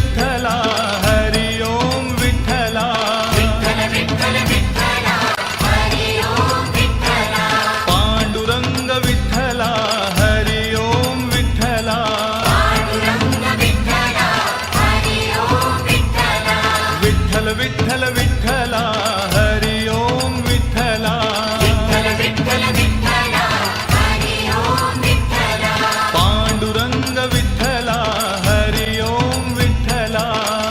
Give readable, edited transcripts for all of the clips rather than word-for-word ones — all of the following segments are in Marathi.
विठ्ठला हरि ओम विठ्ठला विठ्ठल विठ्ठल विठ्ठला हरि ओम विठ्ठला पांडुरंग विठ्ठला हरि ओम विठ्ठला पांडुरंग विठ्ठला हरि ओम विठ्ठला विठ्ठल विठ्ठल विठ्ठला हरि ओम विठ्ठला विठ्ठल विठ्ठल विठ्ठला हरि ओम विठ्ठला पांडुरंग विठ्ठला हरि ओम विठ्ठला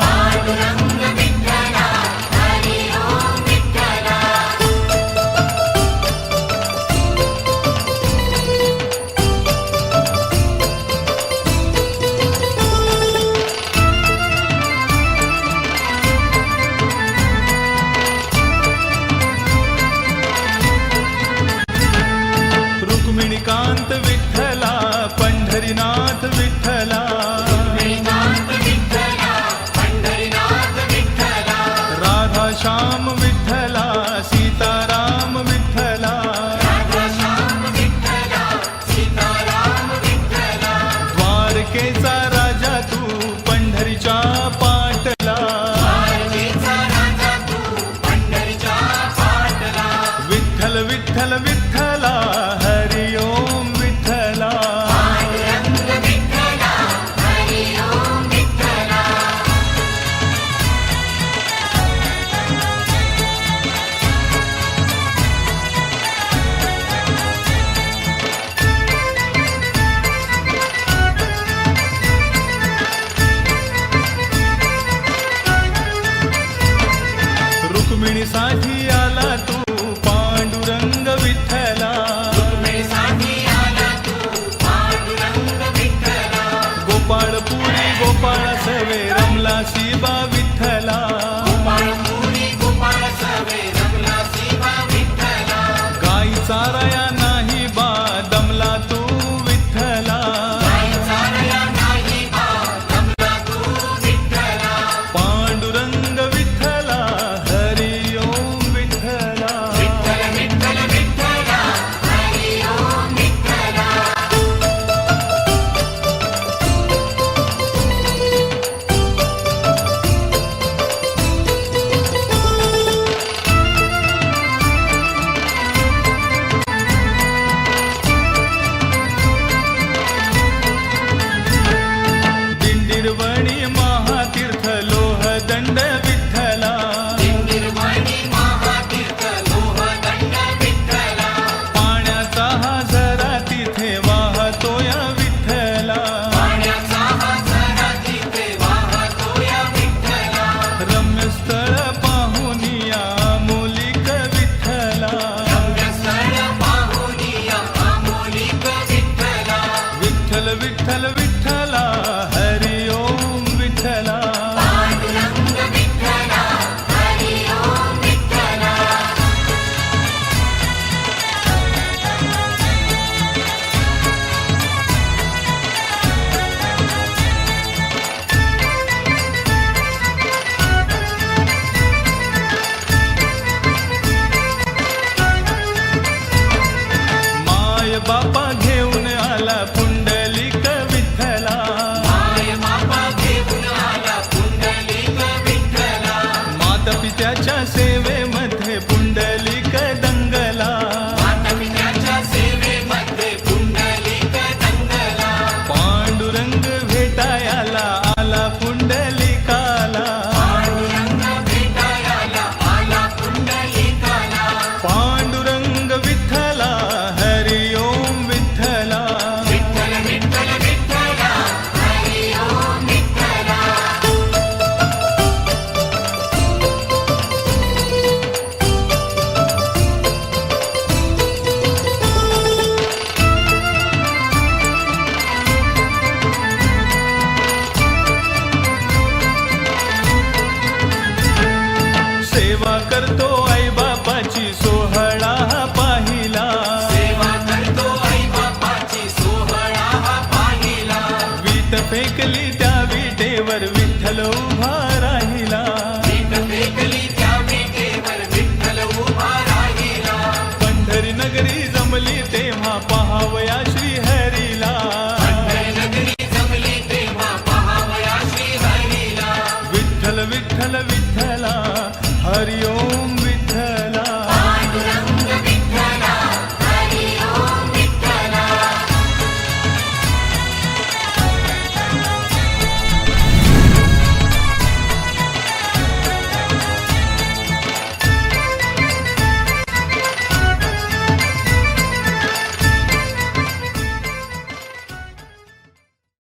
पांडुरंग विठ्ठला हरि ओम विठ्ठला रुक्मिणीकांत विठ्ठला पंढरीनाथ विठ्ठला विनाथ विठ्ठला पंढरीनाथ विठ्ठला राधा श्याम विठ्ठला सीताराम विठ्ठला राधाश्याम विठ्ठला सीताराम विठ्ठला द्वारकेचा राजा तू पंढरीच्या पाटला द्वारकेचा राजा तू पंढरीच्या पाटला विठ्ठल विठ्ठल विठ्ठला हरि ओम विठ्ठला पांडुरंग विठ्ठला हरि ओम विठ्ठला रुक्मिणीसाठी आला तू पांडुरंग विठ्ठला रुक्मिणीसाठी आला तू पांडुरंग विठ्ठला गोपाळपुरी गोपाळ सवे रमला शिबा विठ्ठला गोपाळपुरी गोपाळ सवे रमला शिवा विठ्ठला गाई चाराया नाही बा दमला तू विठ्ठला गाई चारया नाही बा रमला तू विठ्ठला पांडुरंग विठ्ठला हरि ओम विठ्ठला विठ्ठल विठ्ठल विठ्ठला हरि ओम विठ्ठला दिंडीरवणी महातीर्थ लोहदंड विठ्ठला निर्वाणी महातीर्थ लोहदंड विठ्ठला पाण्याचा हा झरा तिथे वाहतोय विठ्ठला पाण्याचा हा झरा तिथे वाहतोया विठ्ठला रम्यस्थळ पाहुनिया मोलिक विठ्ठला रम्यस्थळ पाहुनिया आमोलिक विठ्ठला विठ्ठल विठ्ठल विठ्ठला हरि ओम विठ्ठला पांडुरंग विठ्ठला हरि ओम विठ्ठला माय बापा घेऊन आला पुंडलिक विठ्ठला माय बापा घेऊन आला पुंडलिक विठ्ठला माता पित्याच्या सेवेमध्ये पुंडलिक दंगला मातापित्याच्या सेवेमध्ये पुंडलिक दंगला पांडुरंग भेटायला आला पुंडलिकाला पांडुरंग भेटायला आला पुंडलिकाला पांडुरंग विठ्ठला हरि ओम विठ्ठला विठ्ठल विठ्ठल विठ्ठला हरि ओम विठ्ठला सेवा करतो आई बापाची सोहळा पाहिला सेवा करतो आई बापाची सोहळा हा पाहिला वीट फेकली त्या विटेवर विठ्ठल उभा राहिला